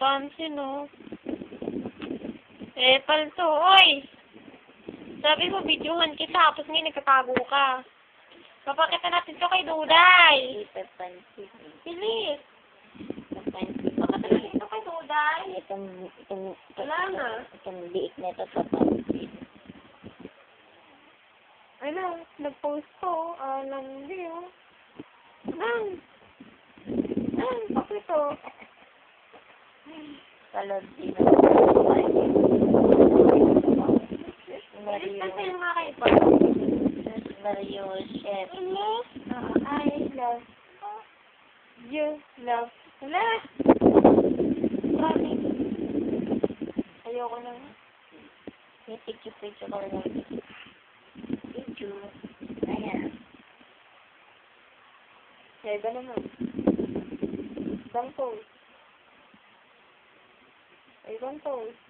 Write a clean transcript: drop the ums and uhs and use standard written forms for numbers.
Pansin, no? Eh, palto, oy! Sabi mo, videohan kita, tapos ngayon nagkatago ka. Papakita natin to kay Duday. Papansin. Bilis. Papansin. Papakita natin to kay Duday. Wala na. Itong liit na ito, papansin. Ano, nag-post ko. Hindi, oh. Nang, pakito. Kalod din. Bilis kasi yung mga kaiba. Mario Chef. I love you, love. Wala. Sorry. Ayoko na. May picture-picture ko lang. Picture. Ayan. Kaya ba naman? Ibang post. Ibang post.